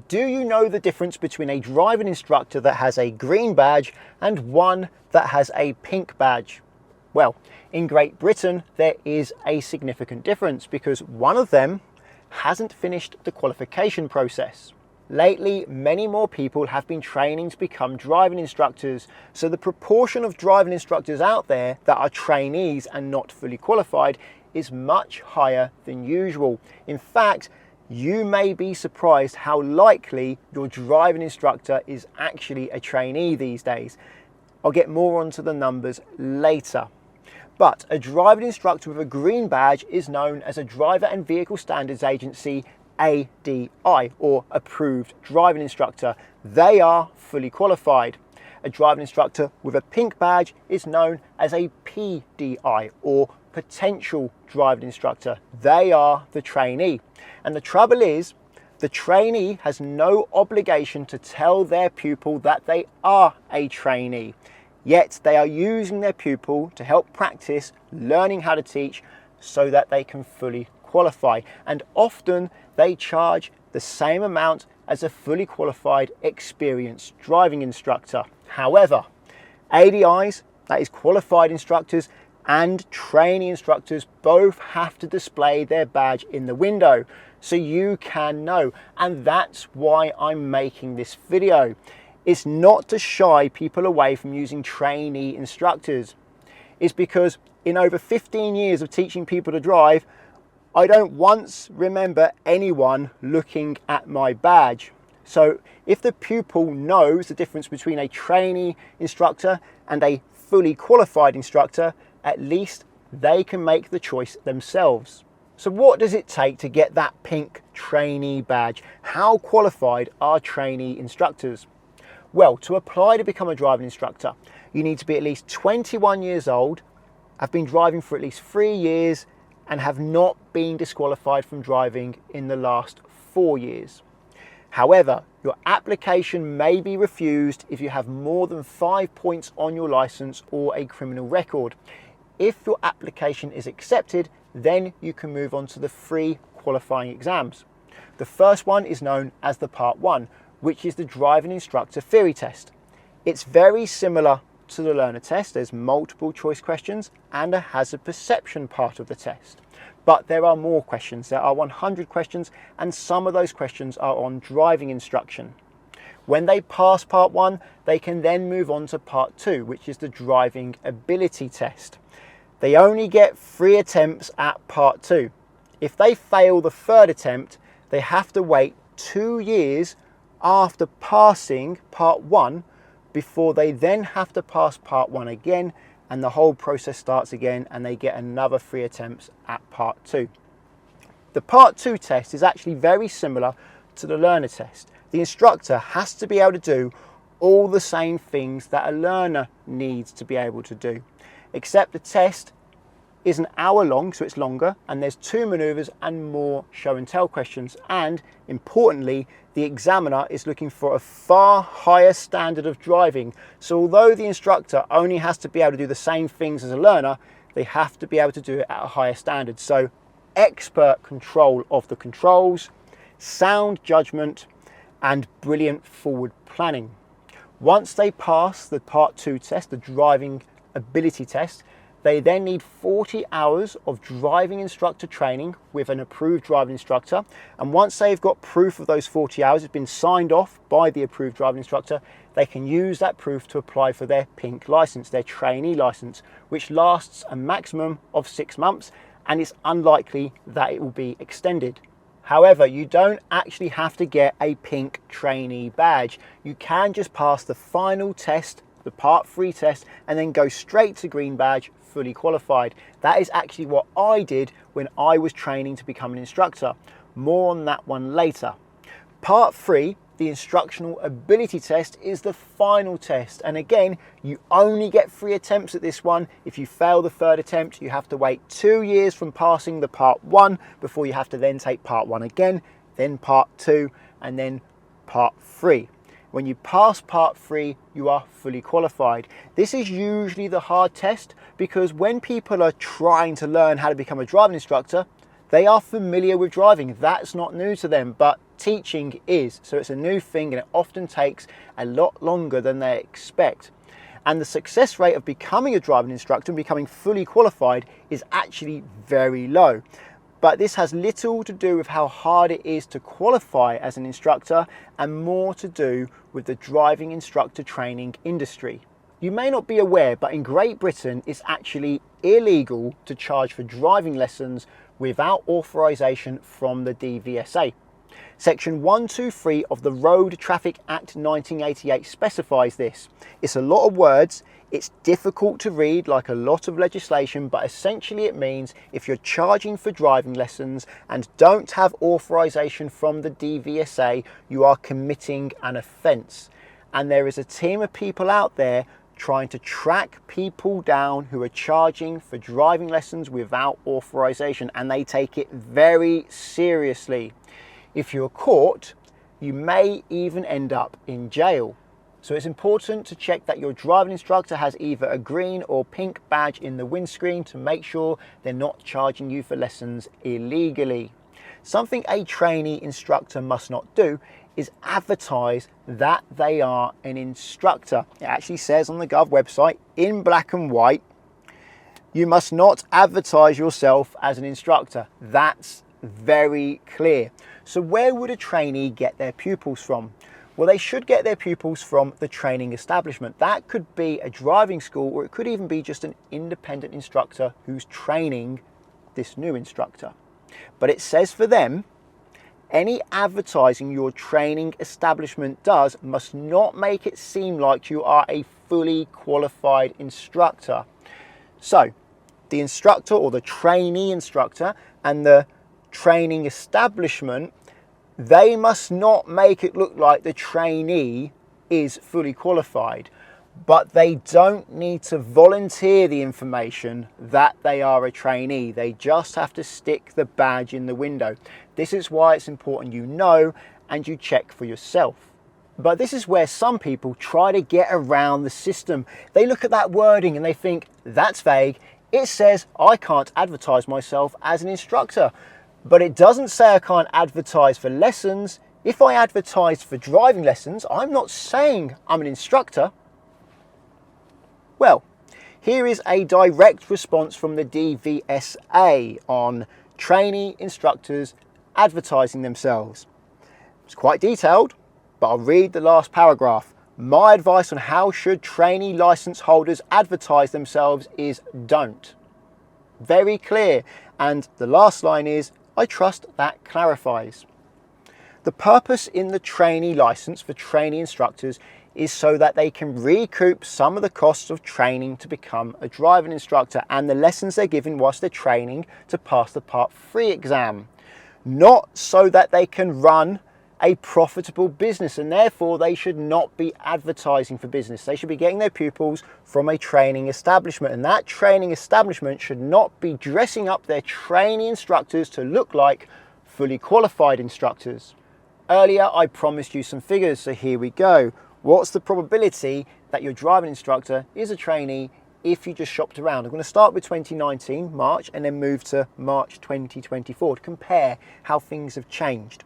Do you know the difference between a driving instructor that has a green badge and one that has a pink badge? Well, in Great Britain, there is a significant difference because one of them hasn't finished the qualification process. Lately, many more people have been training to become driving instructors, so the proportion of driving instructors out there that are trainees and not fully qualified is much higher than usual. In fact, you may be surprised how likely your driving instructor is actually a trainee these days. I'll get more onto the numbers later. But a driving instructor with a green badge is known as a Driver and Vehicle Standards Agency ADI, or Approved Driving Instructor. They are fully qualified. A driving instructor with a pink badge is known as a PDI, or Potential Driving Instructor. They are the trainee. And the trouble is, the trainee has no obligation to tell their pupil that they are a trainee. Yet they are using their pupil to help practice learning how to teach so that they can fully qualify. And often they charge the same amount as a fully qualified experienced driving instructor. However, ADIs, that is qualified instructors, and trainee instructors both have to display their badge in the window so you can know. And that's why I'm making this video. It's not to shy people away from using trainee instructors. It's because in over 15 years of teaching people to drive, I don't once remember anyone looking at my badge. So if the pupil knows the difference between a trainee instructor and a fully qualified instructor, at least they can make the choice themselves. So what does it take to get that pink trainee badge? How qualified are trainee instructors? Well, to apply to become a driving instructor, you need to be at least 21 years old, have been driving for at least 3 years, and have not been disqualified from driving in the last 4 years. However, your application may be refused if you have more than 5 points on your license or a criminal record. If your application is accepted, then you can move on to the 3 qualifying exams. The first one is known as the Part 1, which is the driving instructor theory test. It's very similar to the learner test. There's multiple choice questions and a hazard perception part of the test. But there are more questions. There are 100 questions, and some of those questions are on driving instruction. When they pass Part 1, they can then move on to Part 2, which is the driving ability test. They only get 3 attempts at Part 2. If they fail the 3rd attempt, they have to wait 2 years after passing Part 1 before they then have to pass Part 1 again, and the whole process starts again and they get another 3 attempts at Part 2. The Part 2 test is actually very similar to the learner test. The instructor has to be able to do all the same things that a learner needs to be able to do, except the test is an hour long, so it's longer, and there's 2 maneuvers and more show and tell questions. And importantly, the examiner is looking for a far higher standard of driving. So although the instructor only has to be able to do the same things as a learner, they have to be able to do it at a higher standard. So expert control of the controls, sound judgment, and brilliant forward planning. Once they pass the Part 2 test, the driving ability test, they then need 40 hours of driving instructor training with an approved driving instructor. And once they've got proof of those 40 hours, it's been signed off by the approved driving instructor, they can use that proof to apply for their pink license, their trainee license, which lasts a maximum of 6 months, and it's unlikely that it will be extended. However, you don't actually have to get a pink trainee badge. You can just pass the final test, the Part 3 test, and then go straight to green badge, fully qualified. That is actually what I did when I was training to become an instructor. More on that one later. Part 3, the instructional ability test, is the final test. And again, you only get 3 attempts at this one. If you fail the 3rd attempt, you have to wait 2 years from passing the Part 1 before you have to then take Part 1 again, then Part 2, and then Part 3. When you pass Part 3, you are fully qualified. This is usually the hard test because when people are trying to learn how to become a driving instructor, they are familiar with driving. That's not new to them, but teaching is. So it's a new thing and it often takes a lot longer than they expect. And the success rate of becoming a driving instructor and becoming fully qualified is actually very low. But this has little to do with how hard it is to qualify as an instructor and more to do with the driving instructor training industry. You may not be aware, but in Great Britain, it's actually illegal to charge for driving lessons without authorization from the DVSA. Section 123 of the Road Traffic Act 1988 specifies this. It's a lot of words, it's difficult to read like a lot of legislation, but essentially it means if you're charging for driving lessons and don't have authorization from the DVSA, you are committing an offence. And there is a team of people out there trying to track people down who are charging for driving lessons without authorization, and they take it very seriously. If you're caught, you may even end up in jail. So it's important to check that your driving instructor has either a green or pink badge in the windscreen to make sure they're not charging you for lessons illegally. Something a trainee instructor must not do is advertise that they are an instructor. It actually says on the Gov website in black and white, you must not advertise yourself as an instructor. That's very clear. So where would a trainee get their pupils from? Well, they should get their pupils from the training establishment. That could be a driving school, or it could even be just an independent instructor who's training this new instructor. But it says for them, any advertising your training establishment does must not make it seem like you are a fully qualified instructor. So the instructor or the trainee instructor and the training establishment, they must not make it look like the trainee is fully qualified, but they don't need to volunteer the information that they are a trainee. They just have to stick the badge in the window. This is why it's important you know and you check for yourself. But this is where some people try to get around the system. They look at that wording and they think, that's vague. It says I can't advertise myself as an instructor, but it doesn't say I can't advertise for lessons. If I advertise for driving lessons, I'm not saying I'm an instructor. Well, here is a direct response from the DVSA on trainee instructors advertising themselves. It's quite detailed, but I'll read the last paragraph. My advice on how should trainee license holders advertise themselves is don't. Very clear. And the last line is, I trust that clarifies. The purpose in the trainee license for trainee instructors is so that they can recoup some of the costs of training to become a driving instructor and the lessons they're given whilst they're training to pass the Part 3 exam. Not so that they can run a profitable business, and therefore they should not be advertising for business. They should be getting their pupils from a training establishment, and that training establishment should not be dressing up their trainee instructors to look like fully qualified instructors. Earlier I promised you some figures, so here we go. What's the probability that your driving instructor is a trainee if you just shopped around? I'm going to start with 2019, March, and then move to March 2024 to compare how things have changed.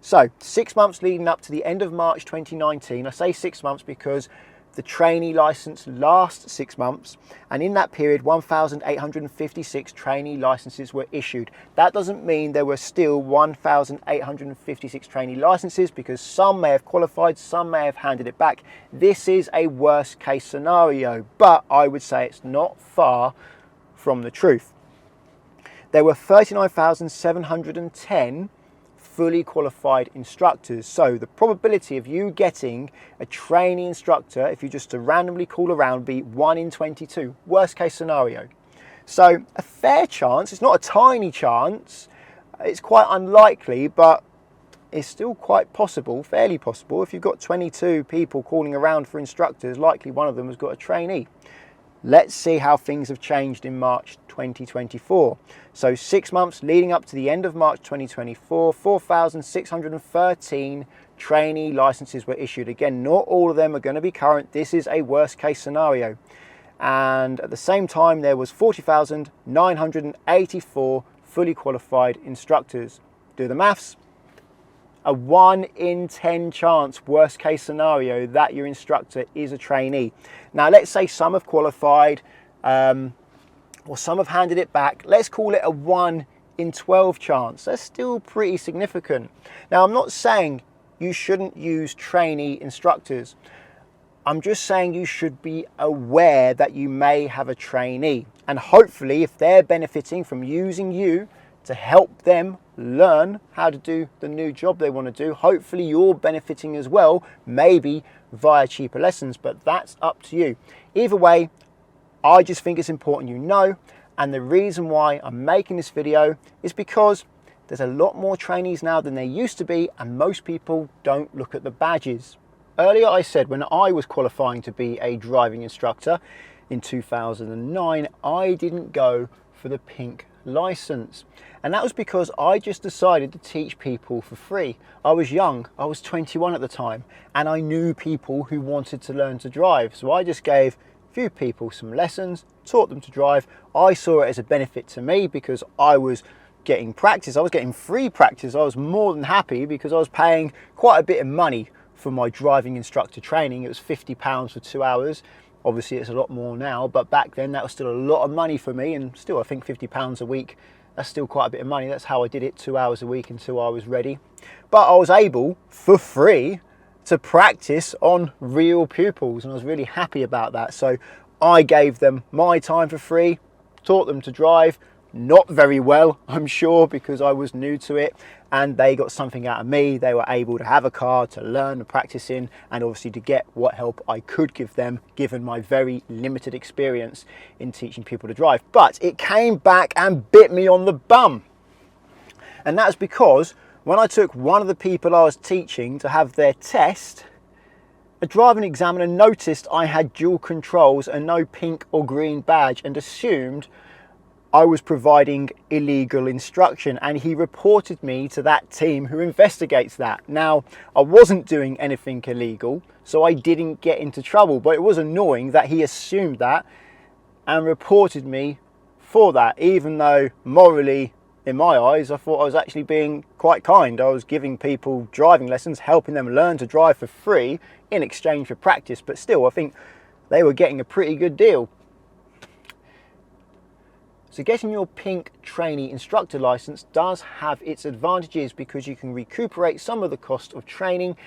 So 6 months leading up to the end of March 2019, I say 6 months because the trainee license lasts 6 months, and in that period 1,856 trainee licenses were issued. That doesn't mean there were still 1,856 trainee licenses, because some may have qualified, some may have handed it back. This is a worst case scenario, but I would say it's not far from the truth. There were 39,710 fully qualified instructors. So the probability of you getting a trainee instructor, if you just to randomly call around, be 1 in 22, worst case scenario. So a fair chance, it's not a tiny chance, it's quite unlikely, but it's still quite possible, fairly possible. If you've got 22 people calling around for instructors, likely one of them has got a trainee. Let's see how things have changed in March 2024. So 6 months leading up to the end of March 2024, 4,613 trainee licenses were issued. Again, not all of them are going to be current. This is a worst case scenario. And at the same time, there was 40,984 fully qualified instructors. Do the maths. A 1 in 10 chance, worst case scenario, that your instructor is a trainee. Now, let's say some have qualified or some have handed it back. Let's call it a 1 in 12 chance. That's still pretty significant. Now, I'm not saying you shouldn't use trainee instructors. I'm just saying you should be aware that you may have a trainee. And hopefully, if they're benefiting from using you to help them learn how to do the new job they want to do, hopefully you're benefiting as well, maybe via cheaper lessons, but that's up to you. Either way, I just think it's important you know, and the reason why I'm making this video is because there's a lot more trainees now than there used to be, and most people don't look at the badges. Earlier I said when I was qualifying to be a driving instructor in 2009, I didn't go for the pink license. And that was because I just decided to teach people for free. I was young, I was 21 at the time, and I knew people who wanted to learn to drive. So I just gave a few people some lessons, taught them to drive. I saw it as a benefit to me because I was getting practice. I was getting free practice. I was more than happy because I was paying quite a bit of money for my driving instructor training. It was £50 for 2 hours. Obviously it's a lot more now, but back then that was still a lot of money for me, and still I think £50 a week, that's still quite a bit of money. That's how I did it, 2 hours a week until I was ready. But I was able, for free, to practice on real pupils, and I was really happy about that. So I gave them my time for free, taught them to drive, not very well, I'm sure, because I was new to it, and they got something out of me. They were able to have a car to learn and practice in, and obviously to get what help I could give them, given my very limited experience in teaching people to drive. But it came back and bit me on the bum. And that's because when I took one of the people I was teaching to have their test, a driving examiner noticed I had dual controls and no pink or green badge and assumed I was providing illegal instruction, and he reported me to that team who investigates that. Now, I wasn't doing anything illegal, so I didn't get into trouble, but it was annoying that he assumed that and reported me for that, even though morally, in my eyes, I thought I was actually being quite kind. I was giving people driving lessons, helping them learn to drive for free in exchange for practice, but still, I think they were getting a pretty good deal. So getting your pink trainee instructor license does have its advantages because you can recuperate some of the cost of training,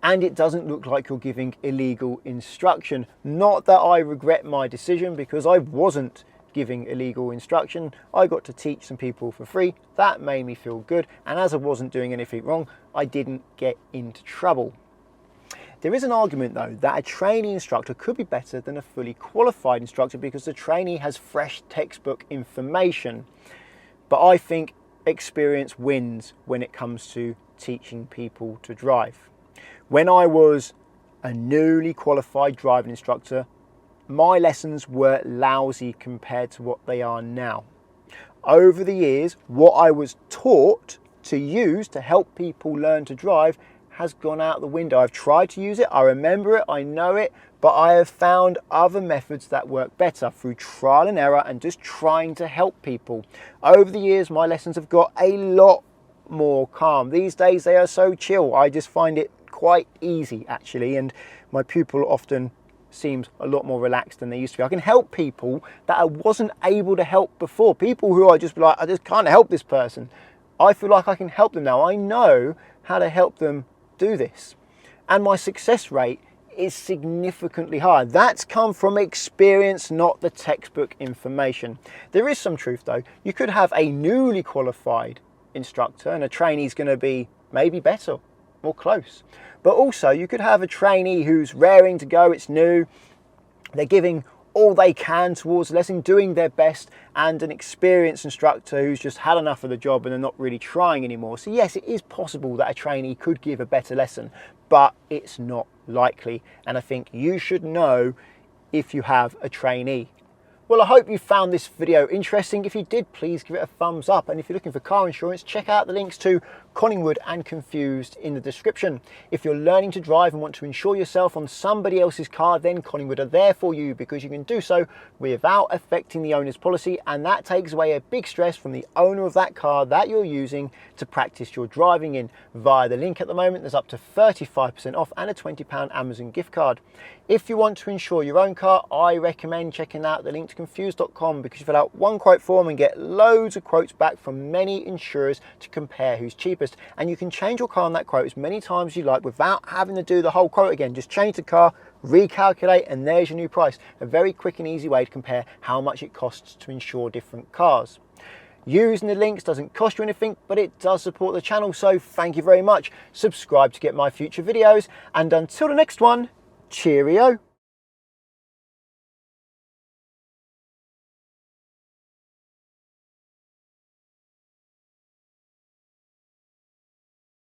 and it doesn't look like you're giving illegal instruction. Not that I regret my decision, because I wasn't giving illegal instruction. I got to teach some people for free. That made me feel good, and as I wasn't doing anything wrong, I didn't get into trouble. There is an argument though that a trainee instructor could be better than a fully qualified instructor because the trainee has fresh textbook information. But I think experience wins when it comes to teaching people to drive. When I was a newly qualified driving instructor, my lessons were lousy compared to what they are now. Over the years, what I was taught to use to help people learn to drive has gone out the window. I've tried to use it, I remember it, I know it, but I have found other methods that work better through trial and error and just trying to help people. Over the years, my lessons have got a lot more calm. These days, they are so chill. I just find it quite easy, actually, and my pupil often seems a lot more relaxed than they used to be. I can help people that I wasn't able to help before. People who I just be like, I just can't help this person. I feel like I can help them now. I know how to help them do this, and my success rate is significantly higher. That's come from experience, not the textbook information. There is some truth though. You could have a newly qualified instructor and a trainee is going to be maybe better, more close, but also you could have a trainee who's raring to go, it's new, they're giving all they can towards the lesson, doing their best, and an experienced instructor who's just had enough of the job and they're not really trying anymore. So yes, it is possible that a trainee could give a better lesson, but it's not likely. And I think you should know if you have a trainee. Well, I hope you found this video interesting. If you did, please give it a thumbs up. And if you're looking for car insurance, check out the links to Collingwood and Confused in the description. If you're learning to drive and want to insure yourself on somebody else's car, then Collingwood are there for you, because you can do so without affecting the owner's policy, and that takes away a big stress from the owner of that car that you're using to practice your driving in. Via the link at the moment, there's up to 35% off and a £20 Amazon gift card. If you want to insure your own car, I recommend checking out the link to confused.com, because you fill out one quote form and get loads of quotes back from many insurers to compare who's cheapest. And you can change your car on that quote as many times as you like without having to do the whole quote again. Just change the car, recalculate, and there's your new price. A very quick and easy way to compare how much it costs to insure different cars. Using the links doesn't cost you anything, but it does support the channel, so thank you very much. Subscribe to get my future videos, and until the next one, cheerio.